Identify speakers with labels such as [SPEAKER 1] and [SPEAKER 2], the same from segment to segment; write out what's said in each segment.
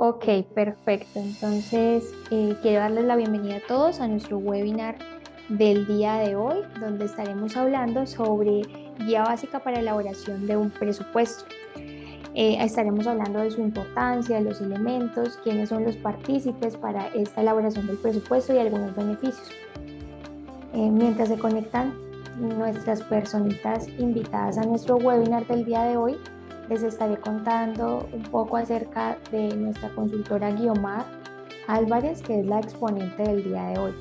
[SPEAKER 1] Ok, perfecto. Entonces, quiero darles la bienvenida a todos a nuestro webinar del día de hoy, donde estaremos hablando sobre guía básica para elaboración de un presupuesto. Estaremos hablando de su importancia, de los elementos, quiénes son los partícipes para esta elaboración del presupuesto y algunos beneficios. Mientras se conectan nuestras personitas invitadas a nuestro webinar del día de hoy, les estaré contando un poco acerca de nuestra consultora Guiomar Álvarez, que es la exponente del día de hoy.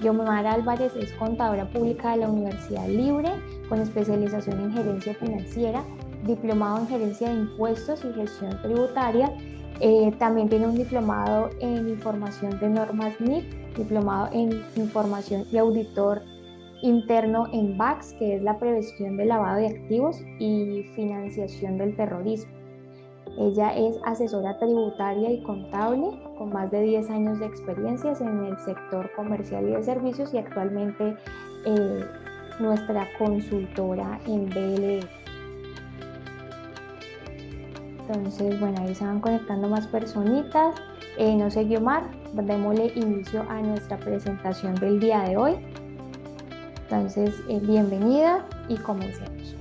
[SPEAKER 1] Guiomar Álvarez es contadora pública de la Universidad Libre, con especialización en gerencia financiera, diplomado en gerencia de impuestos y gestión tributaria. También tiene un diplomado en información de normas NIF, diplomado en información y auditor interno en BACS, que es la prevención del lavado de activos y financiación del terrorismo. Ella es asesora tributaria y contable con más de 10 años de experiencias en el sector comercial y de servicios y actualmente eh, nuestra consultora en BLE. Entonces, bueno, ahí se van conectando más personitas. No sé, Guiomar, démosle inicio a nuestra presentación del día de hoy. Entonces, bienvenida y comencemos.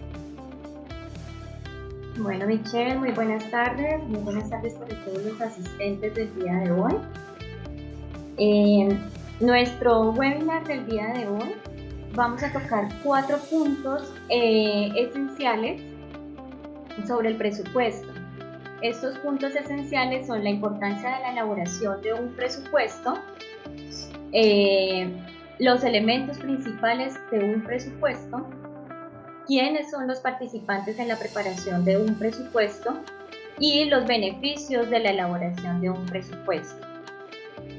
[SPEAKER 2] Bueno, Michelle, muy buenas tardes. Muy buenas tardes para todos los asistentes del día de hoy. En nuestro webinar del día de hoy vamos a tocar 4 puntos esenciales sobre el presupuesto. Estos puntos esenciales son la importancia de la elaboración de un presupuesto, los elementos principales de un presupuesto, quiénes son los participantes en la preparación de un presupuesto y los beneficios de la elaboración de un presupuesto.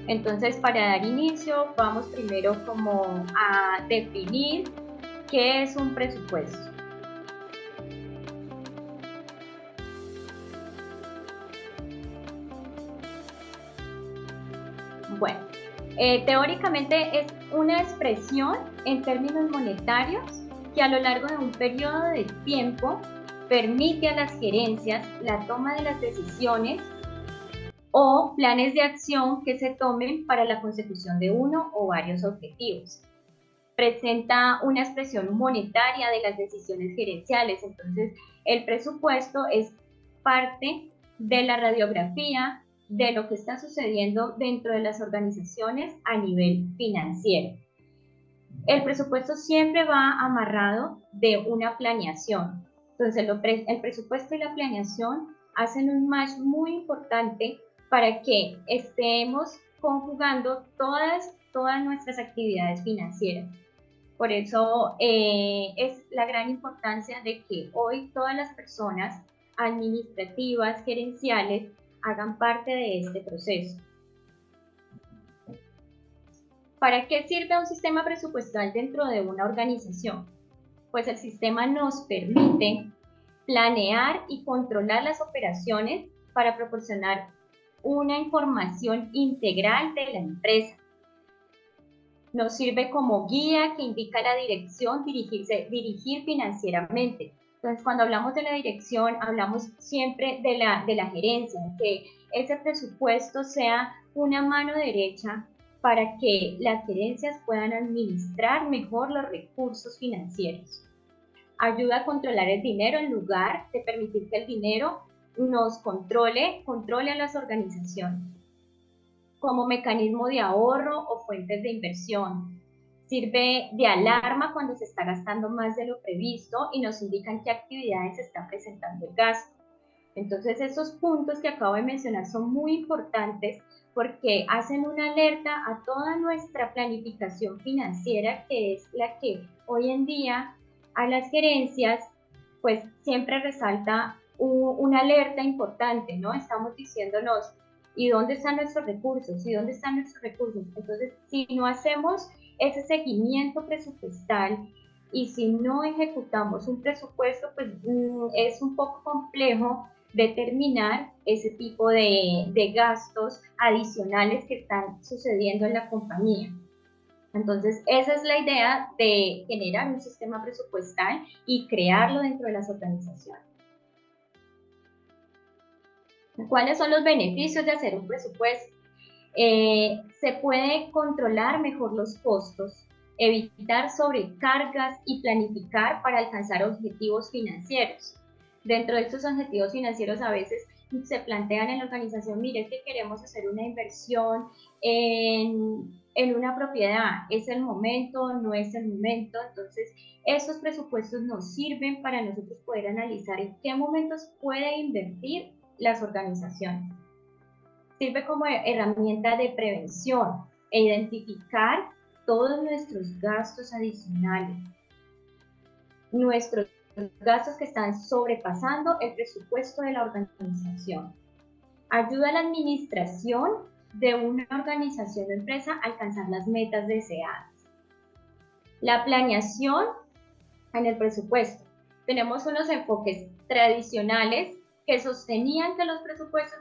[SPEAKER 2] Entonces, para dar inicio, vamos primero como a definir qué es un presupuesto. Bueno, teóricamente es una expresión en términos monetarios que a lo largo de un periodo de tiempo permite a las gerencias la toma de las decisiones o planes de acción que se tomen para la consecución de uno o varios objetivos. Presenta una expresión monetaria de las decisiones gerenciales, entonces el presupuesto es parte de la radiografía de lo que está sucediendo dentro de las organizaciones a nivel financiero. El presupuesto siempre va amarrado de una planeación. Entonces, el presupuesto y la planeación hacen un match muy importante para que estemos conjugando todas nuestras actividades financieras. Por eso es la gran importancia de que hoy todas las personas administrativas, gerenciales, hagan parte de este proceso. ¿Para qué sirve un sistema presupuestal dentro de una organización? Pues el sistema nos permite planear y controlar las operaciones para proporcionar una información integral de la empresa. Nos sirve como guía que indica la dirección, dirigir financieramente. Entonces, cuando hablamos de la dirección, hablamos siempre de la gerencia, que ese presupuesto sea una mano derecha para que las gerencias puedan administrar mejor los recursos financieros. Ayuda a controlar el dinero en lugar de permitir que el dinero nos controle a las organizaciones. Como mecanismo de ahorro o fuentes de inversión. Sirve de alarma cuando se está gastando más de lo previsto y nos indican qué actividades está presentando el gasto. Entonces, esos puntos que acabo de mencionar son muy importantes porque hacen una alerta a toda nuestra planificación financiera, que es la que hoy en día a las gerencias, pues siempre resalta una alerta importante, ¿no? Estamos diciéndonos, ¿y dónde están nuestros recursos? ¿Y dónde están nuestros recursos? Entonces, si no hacemos ese seguimiento presupuestal y si no ejecutamos un presupuesto, pues es un poco complejo determinar ese tipo de gastos adicionales que están sucediendo en la compañía. Entonces, esa es la idea de generar un sistema presupuestal y crearlo dentro de las organizaciones. ¿Cuáles son los beneficios de hacer un presupuesto? Se puede controlar mejor los costos, evitar sobrecargas y planificar para alcanzar objetivos financieros. Dentro de estos objetivos financieros a veces se plantean en la organización, mire, es que queremos hacer una inversión en una propiedad, ¿es el momento? ¿No es el momento? Entonces, esos presupuestos nos sirven para nosotros poder analizar en qué momentos puede invertir las organizaciones. Sirve como herramienta de prevención e identificar todos nuestros gastos adicionales, nuestros gastos que están sobrepasando el presupuesto de la organización. Ayuda a la administración de una organización o empresa a alcanzar las metas deseadas. La planeación en el presupuesto. Tenemos unos enfoques tradicionales que sostenían que los presupuestos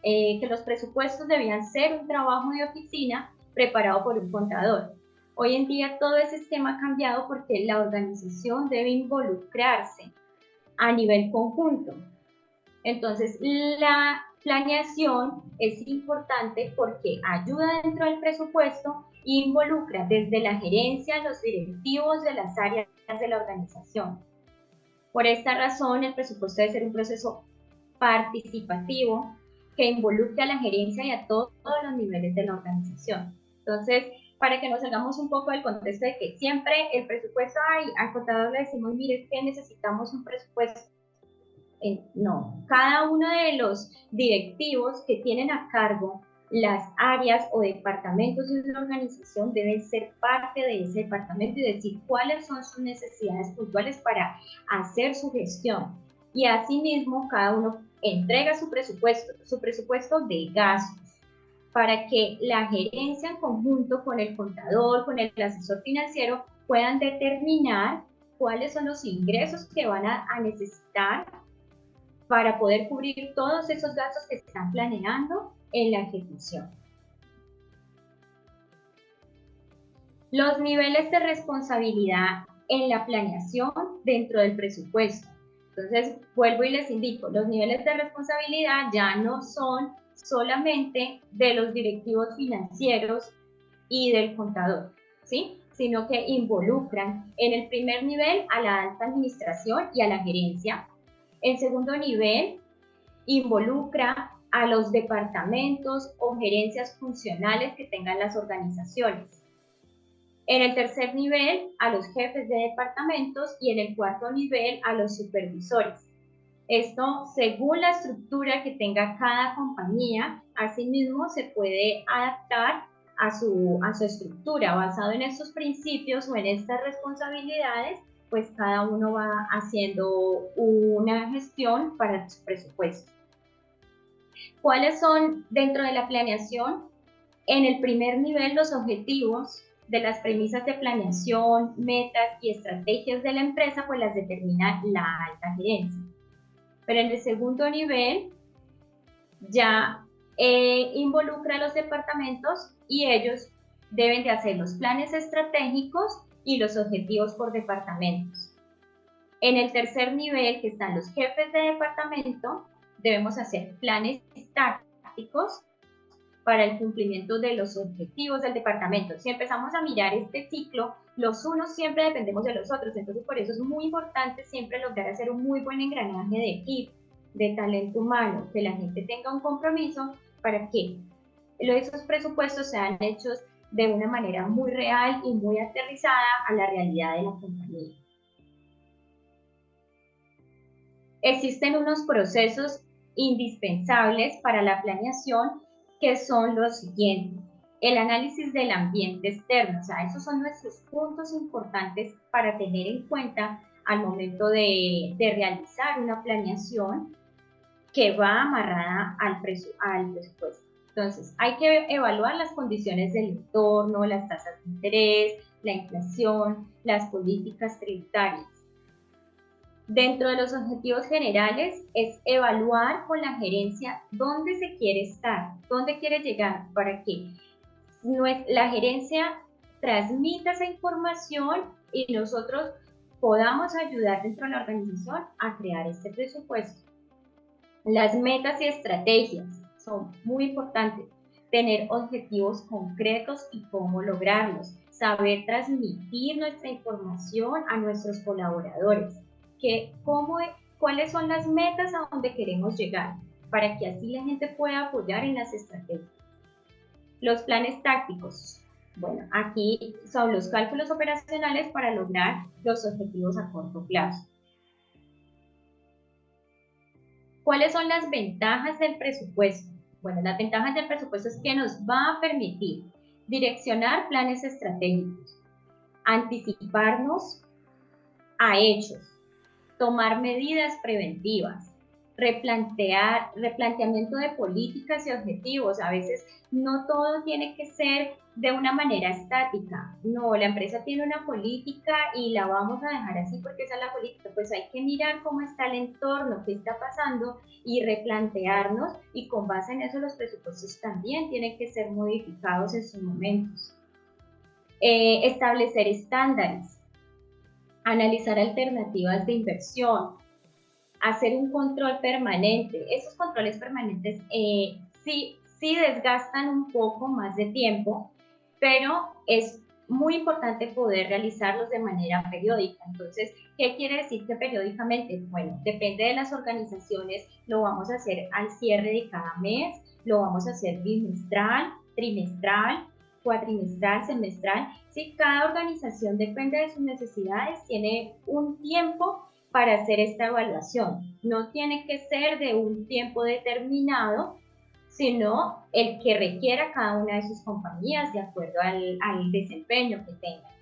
[SPEAKER 2] que los presupuestos debían ser un trabajo de oficina preparado por un contador. Hoy en día todo ese esquema ha cambiado porque la organización debe involucrarse a nivel conjunto. Entonces, la planeación es importante porque ayuda dentro del presupuesto e involucra desde la gerencia a los directivos de las áreas de la organización. Por esta razón, el presupuesto debe ser un proceso participativo que involucre a la gerencia y a todos los niveles de la organización. Entonces, para que nos hagamos un poco del contexto de que siempre el presupuesto, al contador le decimos, mire, es que necesitamos un presupuesto. No, cada uno de los directivos que tienen a cargo las áreas o departamentos de una organización deben ser parte de ese departamento y decir cuáles son sus necesidades puntuales para hacer su gestión. Y asimismo, cada uno entrega su presupuesto de gastos, para que la gerencia en conjunto con el contador, con el asesor financiero, puedan determinar cuáles son los ingresos que van a necesitar para poder cubrir todos esos gastos que están planeando en la ejecución. Los niveles de responsabilidad en la planeación dentro del presupuesto. Entonces, vuelvo y les indico, los niveles de responsabilidad ya no son solamente de los directivos financieros y del contador, ¿sí? Sino que involucran en el primer nivel a la alta administración y a la gerencia. El segundo nivel involucra a los departamentos o gerencias funcionales que tengan las organizaciones. En el tercer nivel, a los jefes de departamentos y en el cuarto nivel, a los supervisores. Esto, según la estructura que tenga cada compañía, asimismo se puede adaptar a su estructura. Basado en estos principios o en estas responsabilidades, pues cada uno va haciendo una gestión para su presupuesto. ¿Cuáles son dentro de la planeación? En el primer nivel, los objetivos de las premisas de planeación, metas y estrategias de la empresa, pues las determina la alta gerencia. Pero en el segundo nivel ya involucra a los departamentos y ellos deben de hacer los planes estratégicos y los objetivos por departamentos. En el tercer nivel, que están los jefes de departamento, debemos hacer planes tácticos para el cumplimiento de los objetivos del departamento. Si empezamos a mirar este ciclo, los unos siempre dependemos de los otros, entonces por eso es muy importante siempre lograr hacer un muy buen engranaje de equipo, de talento humano, que la gente tenga un compromiso para que esos presupuestos sean hechos de una manera muy real y muy aterrizada a la realidad de la compañía. Existen unos procesos indispensables para la planeación que son los siguientes. El análisis del ambiente externo, o sea, esos son nuestros puntos importantes para tener en cuenta al momento de realizar una planeación que va amarrada al presupuesto. Entonces, hay que evaluar las condiciones del entorno, las tasas de interés, la inflación, las políticas tributarias. Dentro de los objetivos generales es evaluar con la gerencia dónde se quiere estar, dónde quiere llegar, para que la gerencia transmita esa información y nosotros podamos ayudar dentro de la organización a crear este presupuesto. Las metas y estrategias son muy importantes. Tener objetivos concretos y cómo lograrlos. Saber transmitir nuestra información a nuestros colaboradores. ¿Cuáles son las metas a donde queremos llegar? Para que así la gente pueda apoyar en las estrategias. Los planes tácticos. Bueno, aquí son los cálculos operacionales para lograr los objetivos a corto plazo. ¿Cuáles son las ventajas del presupuesto? Bueno, las ventajas del presupuesto es que nos va a permitir direccionar planes estratégicos, anticiparnos a hechos, tomar medidas preventivas, replanteamiento de políticas y objetivos. A veces no todo tiene que ser de una manera estática. No, la empresa tiene una política y la vamos a dejar así porque esa es la política. Pues hay que mirar cómo está el entorno, qué está pasando y replantearnos, y con base en eso los presupuestos también tienen que ser modificados en sus momentos. Establecer estándares, analizar alternativas de inversión, hacer un control permanente. Esos controles permanentes sí desgastan un poco más de tiempo, pero es muy importante poder realizarlos de manera periódica. Entonces, ¿qué quiere decir que periódicamente? Bueno, depende de las organizaciones, lo vamos a hacer al cierre de cada mes, lo vamos a hacer bimestral, trimestral, cuatrimestral, semestral. Sí, cada organización depende de sus necesidades, tiene un tiempo para hacer esta evaluación. No tiene que ser de un tiempo determinado, sino el que requiera cada una de sus compañías de acuerdo al desempeño que tengan.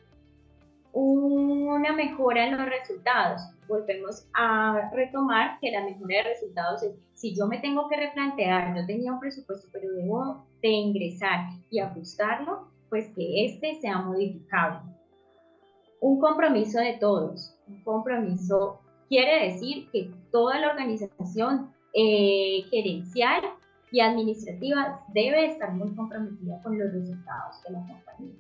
[SPEAKER 2] Una mejora en los resultados. Volvemos a retomar que la mejora de resultados es, si yo me tengo que replantear, yo tenía un presupuesto, pero debo de ingresar y ajustarlo, pues que este sea modificable. Un compromiso de todos. Un compromiso quiere decir que toda la organización gerencial y administrativa debe estar muy comprometida con los resultados de la compañía.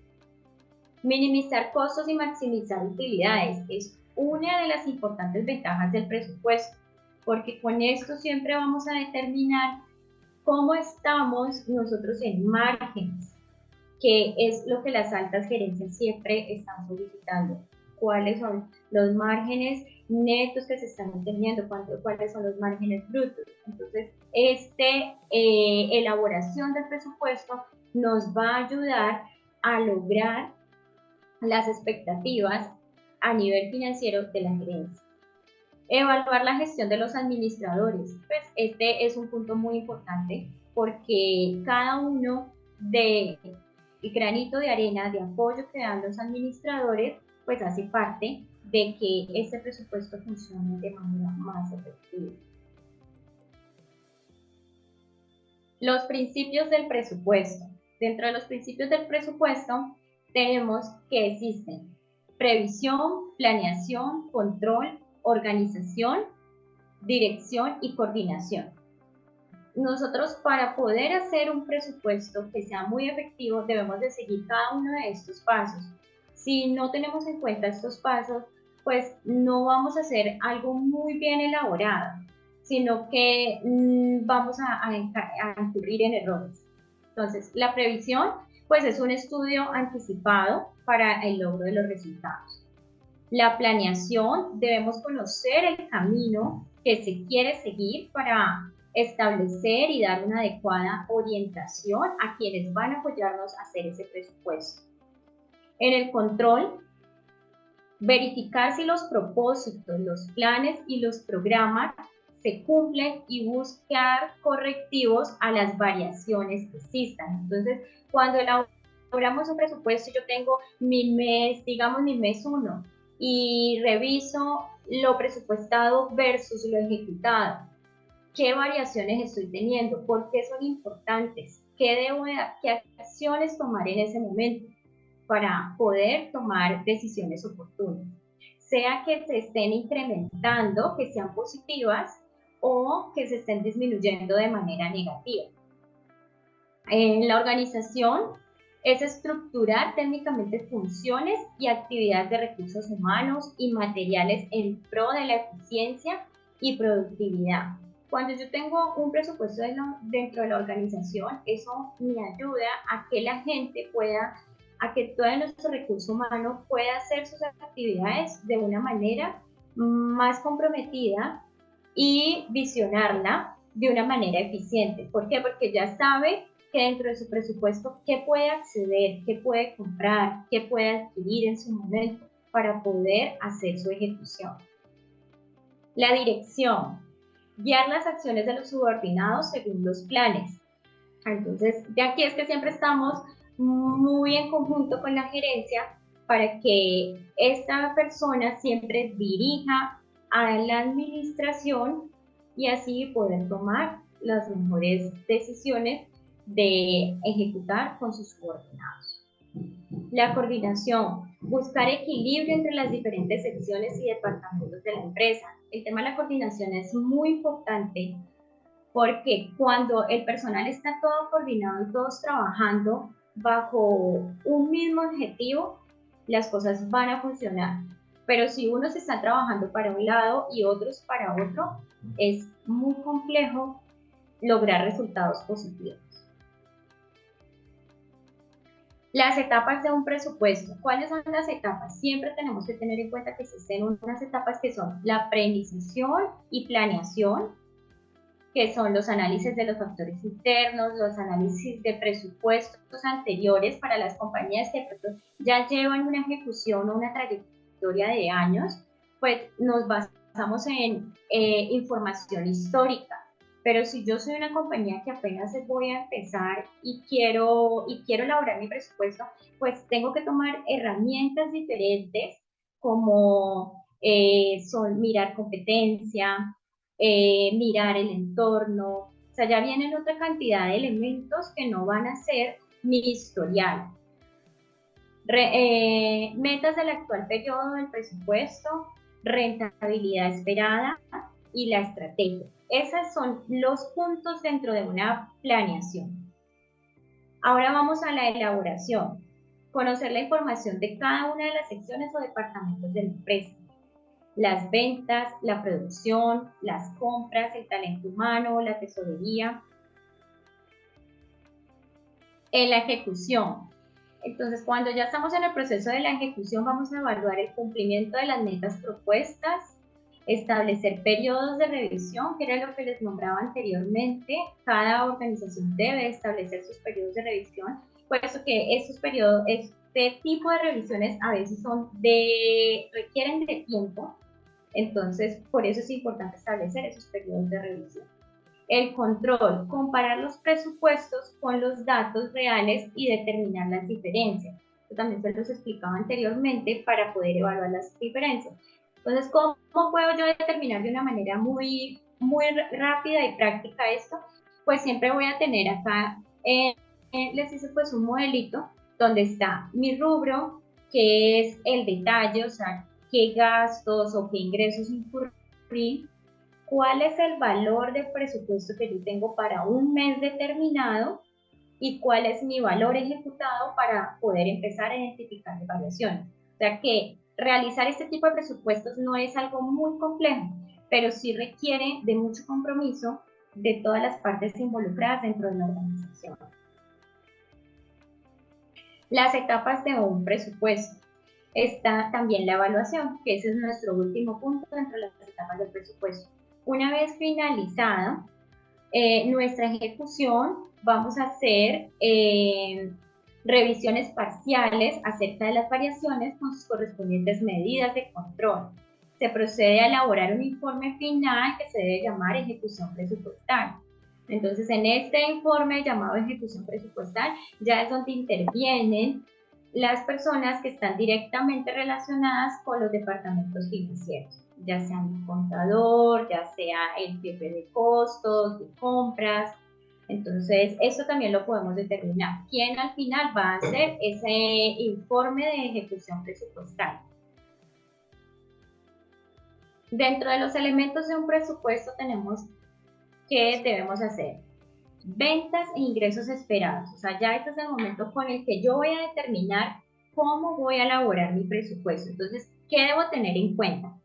[SPEAKER 2] Minimizar costos y maximizar utilidades es una de las importantes ventajas del presupuesto, porque con esto siempre vamos a determinar cómo estamos nosotros en márgenes, que es lo que las altas gerencias siempre están solicitando. ¿Cuáles son los márgenes netos que se están teniendo? ¿Cuáles son los márgenes brutos? Entonces, elaboración del presupuesto nos va a ayudar a lograr las expectativas a nivel financiero de la gerencia. Evaluar la gestión de los administradores. Pues este es un punto muy importante porque cada uno de el granito de arena de apoyo que dan los administradores, pues hace parte de que este presupuesto funcione de manera más efectiva. Los principios del presupuesto. Dentro de los principios del presupuesto tenemos que existen previsión, planeación, control, organización, dirección y coordinación. Nosotros, para poder hacer un presupuesto que sea muy efectivo, debemos de seguir cada uno de estos pasos. Si no tenemos en cuenta estos pasos, pues no vamos a hacer algo muy bien elaborado, sino que vamos a incurrir en errores. Entonces, la previsión, pues es un estudio anticipado para el logro de los resultados. La planeación, debemos conocer el camino que se quiere seguir para establecer y dar una adecuada orientación a quienes van a apoyarnos a hacer ese presupuesto. En el control, verificar si los propósitos, los planes y los programas se cumplen y buscar correctivos a las variaciones que existan. Entonces, cuando elaboramos un presupuesto, yo tengo mi mes, digamos mi mes 1, y reviso lo presupuestado versus lo ejecutado. ¿Qué variaciones estoy teniendo? ¿Por qué son importantes? ¿Qué acciones tomar en ese momento para poder tomar decisiones oportunas? Sea que se estén incrementando, que sean positivas, o que se estén disminuyendo de manera negativa. En la organización es estructurar técnicamente funciones y actividades de recursos humanos y materiales en pro de la eficiencia y productividad. Cuando yo tengo un presupuesto dentro de la organización, eso me ayuda a que la gente pueda, a que todo nuestro recurso humano pueda hacer sus actividades de una manera más comprometida y visionarla de una manera eficiente. ¿Por qué? Porque ya sabe que dentro de su presupuesto qué puede acceder, qué puede comprar, qué puede adquirir en su momento para poder hacer su ejecución. La dirección, guiar las acciones de los subordinados según los planes. Entonces, de aquí es que siempre estamos muy en conjunto con la gerencia para que esta persona siempre dirija a la administración y así poder tomar las mejores decisiones de ejecutar con sus subordinados. La coordinación, buscar equilibrio entre las diferentes secciones y departamentos de la empresa. El tema de la coordinación es muy importante porque cuando el personal está todo coordinado y todos trabajando bajo un mismo objetivo, las cosas van a funcionar. Pero si unos están trabajando para un lado y otros para otro, es muy complejo lograr resultados positivos. Las etapas de un presupuesto. ¿Cuáles son las etapas? Siempre tenemos que tener en cuenta que existen unas etapas que son la preiniciación y planeación, que son los análisis de los factores internos, los análisis de presupuestos anteriores para las compañías que ya llevan una ejecución o una trayectoria de años, pues nos basamos en información histórica. Pero si yo soy una compañía que apenas voy a empezar y quiero elaborar mi presupuesto, pues tengo que tomar herramientas diferentes como son mirar competencia, mirar el entorno, o sea, ya vienen otra cantidad de elementos que no van a ser mi historial. Metas del actual periodo del presupuesto, rentabilidad esperada y la estrategia. Esos son los puntos dentro de una planeación. Ahora vamos a la elaboración. Conocer la información de cada una de las secciones o departamentos de la empresa. Las ventas, la producción, las compras, el talento humano, la tesorería. En la ejecución. Entonces, cuando ya estamos en el proceso de la ejecución, vamos a evaluar el cumplimiento de las metas propuestas, establecer periodos de revisión, que era lo que les nombraba anteriormente. Cada organización debe establecer sus periodos de revisión, puesto que estos periodos, este tipo de revisiones a veces requieren de tiempo. Entonces, por eso es importante establecer esos periodos de revisión. El control, comparar los presupuestos con los datos reales y determinar las diferencias. Esto también se los explicaba anteriormente para poder evaluar las diferencias. Entonces, ¿cómo puedo yo determinar de una manera muy rápida y práctica esto? Pues siempre voy a tener acá, les hice pues un modelito donde está mi rubro, que es el detalle, o sea, qué gastos o qué ingresos incurrí, cuál es el valor de presupuesto que yo tengo para un mes determinado y cuál es mi valor ejecutado para poder empezar a identificar variaciones. O sea que realizar este tipo de presupuestos no es algo muy complejo, pero sí requiere de mucho compromiso de todas las partes involucradas dentro de la organización. Las etapas de un presupuesto. Está también la evaluación, que ese es nuestro último punto dentro de las etapas del presupuesto. Una vez finalizada nuestra ejecución, vamos a hacer revisiones parciales acerca de las variaciones con sus correspondientes medidas de control. Se procede a elaborar un informe final que se debe llamar ejecución presupuestal. Entonces, en este informe llamado ejecución presupuestal, ya es donde intervienen las personas que están directamente relacionadas con los departamentos financieros, ya sea el contador, ya sea el jefe de costos, de compras. Entonces, eso también lo podemos determinar. ¿Quién al final va a hacer ese informe de ejecución presupuestal? Dentro de los elementos de un presupuesto tenemos que debemos hacer ventas e ingresos esperados. O sea, ya este es el momento con el que yo voy a determinar cómo voy a elaborar mi presupuesto. Entonces, ¿qué debo tener en cuenta?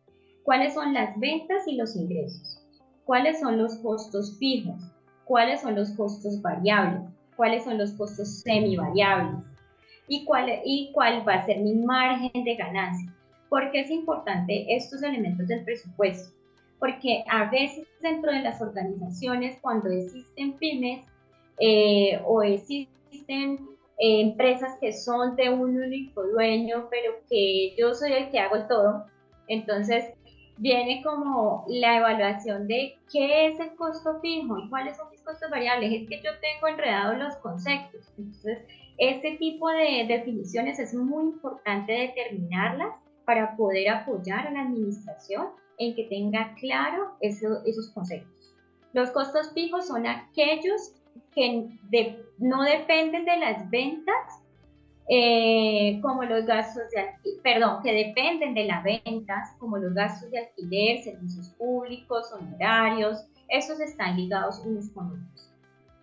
[SPEAKER 2] ¿Cuáles son las ventas y los ingresos? cuáles son los costos fijos, cuáles son los costos variables, cuáles son los costos semivariables y cuál va a ser mi margen de ganancia. ¿Por qué es importante estos elementos del presupuesto? Porque a veces dentro de las organizaciones, cuando existen pymes o existen empresas que son de un único dueño, pero que yo soy el que hago todo, entonces viene como la evaluación de qué es el costo fijo y cuáles son mis costos variables. Es que yo tengo enredados los conceptos. Entonces, este tipo de definiciones es muy importante determinarlas para poder apoyar a la administración en que tenga claro esos conceptos. Los costos fijos son aquellos que no dependen de las ventas, como los gastos de alquiler, perdón, que dependen de las ventas, como los gastos de alquiler, servicios públicos, honorarios, esos están ligados unos con otros.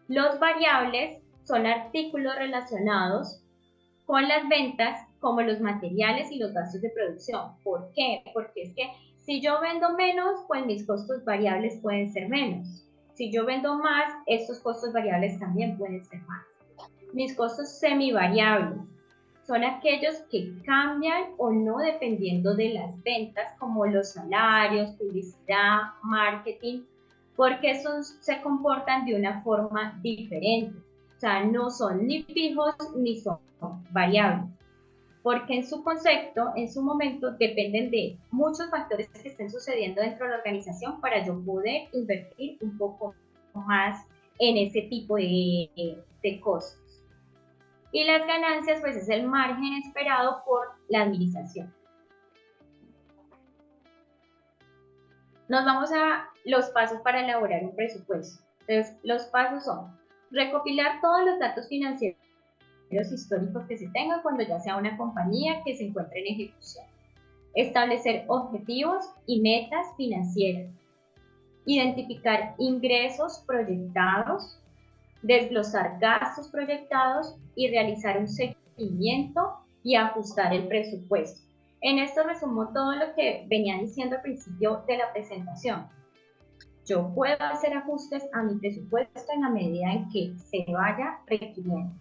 [SPEAKER 2] Los variables son artículos relacionados con las ventas, como los materiales y los gastos de producción. ¿Por qué? Porque es que si yo vendo menos, pues mis costos variables pueden ser menos. Si yo vendo más, estos costos variables también pueden ser más. Mis costos semivariables son aquellos que cambian o no dependiendo de las ventas, como los salarios, publicidad, marketing, porque esos se comportan de una forma diferente. O sea, no son ni fijos ni son variables, porque en su concepto, en su momento, dependen de muchos factores que estén sucediendo dentro de la organización para yo poder invertir un poco más en ese tipo de costos. Y las ganancias, pues es el margen esperado por la administración. Nos vamos a los pasos para elaborar un presupuesto. Entonces, los pasos son recopilar todos los datos financieros históricos que se tengan cuando ya sea una compañía que se encuentre en ejecución. Establecer objetivos y metas financieras. Identificar ingresos proyectados, desglosar gastos proyectados y realizar un seguimiento y ajustar el presupuesto. En esto resumo todo lo que venía diciendo al principio de la presentación. Yo puedo hacer ajustes a mi presupuesto en la medida en que se vaya requiriendo.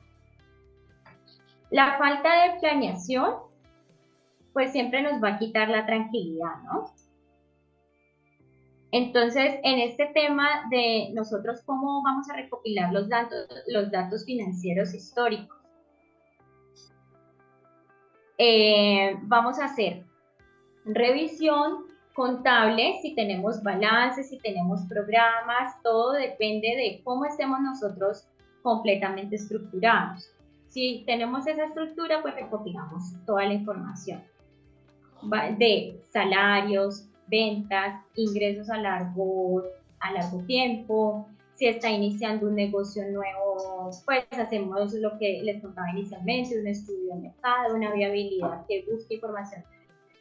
[SPEAKER 2] La falta de planeación, pues siempre nos va a quitar la tranquilidad, ¿no? Entonces, en este tema de nosotros cómo vamos a recopilar los datos financieros históricos, vamos a hacer revisión contable, si tenemos balances, si tenemos programas, todo depende de cómo estemos nosotros completamente estructurados. Si tenemos esa estructura, pues recopilamos toda la información de salarios, ventas, ingresos a largo tiempo. Si está iniciando un negocio nuevo, pues hacemos lo que les contaba inicialmente, un estudio de mercado, una viabilidad que busque información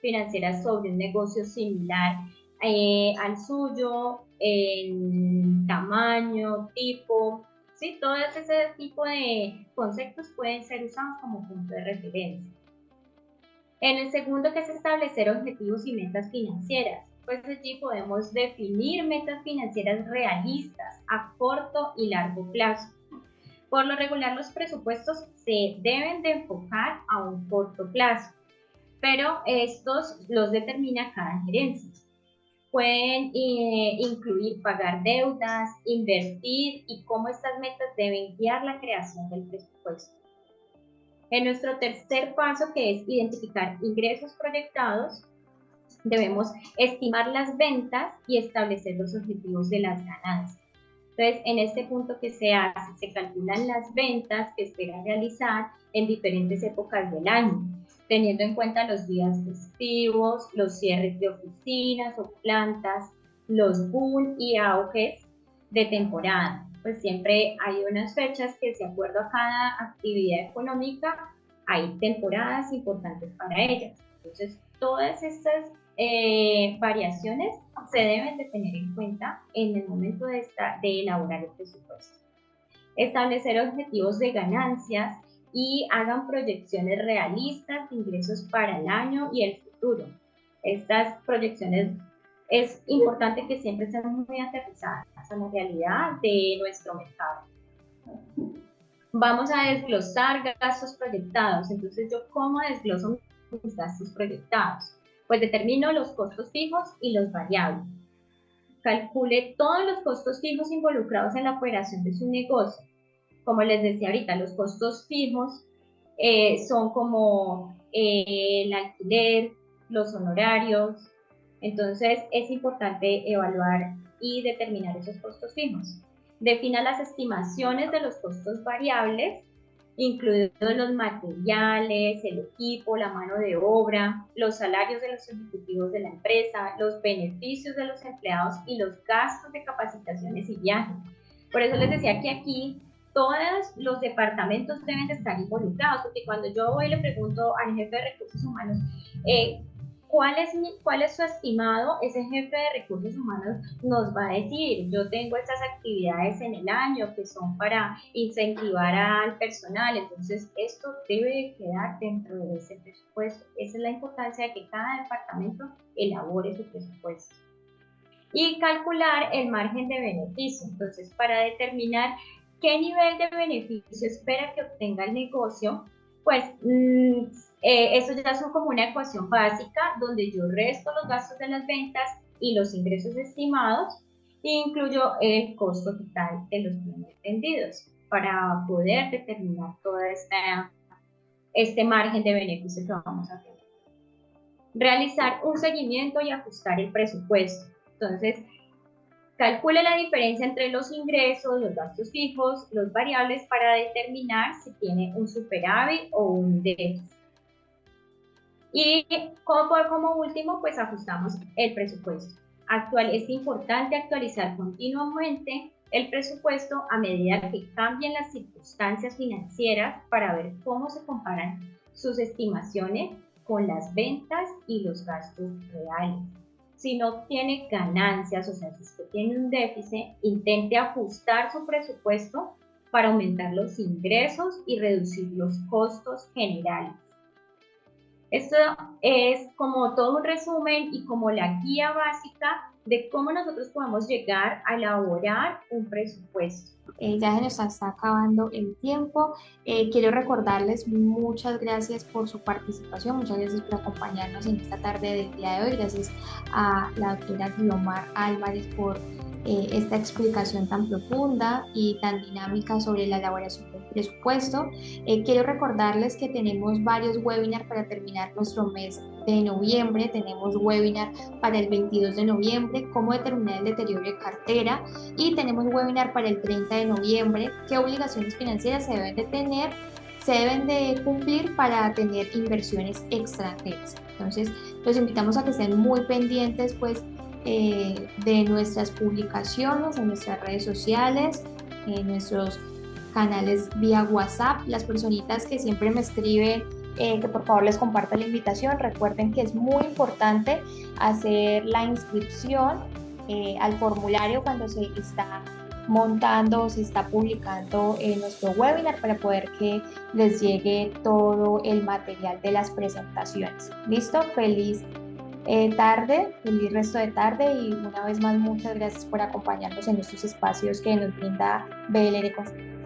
[SPEAKER 2] financiera sobre un negocio similar al suyo, en tamaño, tipo, ¿sí? Todo ese tipo de conceptos pueden ser usados como punto de referencia. En el segundo, que es establecer objetivos y metas financieras. Pues allí podemos definir metas financieras realistas a corto y largo plazo. Por lo regular, los presupuestos se deben de enfocar a un corto plazo, pero estos los determina cada gerencia. Pueden incluir pagar deudas, invertir y cómo estas metas deben guiar la creación del presupuesto. En nuestro tercer paso, que es identificar ingresos proyectados, debemos estimar las ventas y establecer los objetivos de las ganancias. Entonces, en este punto que se hace, se calculan las ventas que espera realizar en diferentes épocas del año, teniendo en cuenta los días festivos, los cierres de oficinas o plantas, los boom y auges de temporada. Pues siempre hay unas fechas que, de acuerdo a cada actividad económica, hay temporadas importantes para ellas. Entonces, todas estas variaciones se deben de tener en cuenta en el momento de elaborar el presupuesto. Establecer objetivos de ganancias y hagan proyecciones realistas de ingresos para el año y el futuro. Estas proyecciones es importante que siempre estemos muy aterrizadas a la realidad de nuestro mercado. Vamos a desglosar gastos proyectados. Entonces, ¿yo cómo desgloso mis gastos proyectados? Pues determino los costos fijos y los variables. Calcule todos los costos fijos involucrados en la operación de su negocio. Como les decía ahorita, los costos fijos son como el alquiler, los honorarios. Entonces, es importante evaluar y determinar esos costos fijos. Defina las estimaciones de los costos variables, incluidos los materiales, el equipo, la mano de obra, los salarios de los ejecutivos de la empresa, los beneficios de los empleados y los gastos de capacitaciones y viajes. Por eso les decía que aquí todos los departamentos deben de estar involucrados, porque cuando yo voy y le pregunto al jefe de recursos humanos, ¿cuál es su estimado? Ese jefe de recursos humanos nos va a decir, yo tengo estas actividades en el año que son para incentivar al personal, entonces esto debe quedar dentro de ese presupuesto. Esa es la importancia de que cada departamento elabore su presupuesto. Y calcular el margen de beneficio. Entonces, para determinar qué nivel de beneficio espera que obtenga el negocio, pues eso ya es como una ecuación básica donde yo resto los gastos de las ventas y los ingresos estimados e incluyo el costo total de los bienes vendidos para poder determinar todo este margen de beneficio que vamos a tener. Realizar un seguimiento y ajustar el presupuesto. Entonces, calcule la diferencia entre los ingresos, los gastos fijos, los variables para determinar si tiene un superávit o un déficit. Y como último, pues ajustamos el presupuesto. Es importante actualizar continuamente el presupuesto a medida que cambien las circunstancias financieras para ver cómo se comparan sus estimaciones con las ventas y los gastos reales. Si no tiene ganancias, o sea, si usted tiene un déficit, intente ajustar su presupuesto para aumentar los ingresos y reducir los costos generales. Esto es como todo un resumen y como la guía básica de cómo nosotros podemos llegar a elaborar un presupuesto.
[SPEAKER 1] Ya se nos está acabando el tiempo. Quiero recordarles muchas gracias por su participación, muchas gracias por acompañarnos en esta tarde del día de hoy. Gracias a la doctora Guiomar Álvarez por esta explicación tan profunda y tan dinámica sobre la elaboración del presupuesto. Quiero recordarles que tenemos varios webinars para terminar nuestro mes de noviembre. Tenemos webinar para el 22 de noviembre, cómo determinar el deterioro de cartera, y tenemos webinar para el 30 de noviembre, qué obligaciones financieras se deben de cumplir para tener inversiones extranjeras. Entonces, los invitamos a que estén muy pendientes pues de nuestras publicaciones en nuestras redes sociales, en nuestros canales vía WhatsApp. Las personitas que siempre me escriben que por favor les comparta la invitación, recuerden que es muy importante hacer la inscripción al formulario cuando se está montando o se está publicando nuestro webinar para poder que les llegue todo el material de las presentaciones. ¿Listo? Feliz tarde, feliz resto de tarde, y una vez más muchas gracias por acompañarnos en estos espacios que nos brinda BLR Consultoría.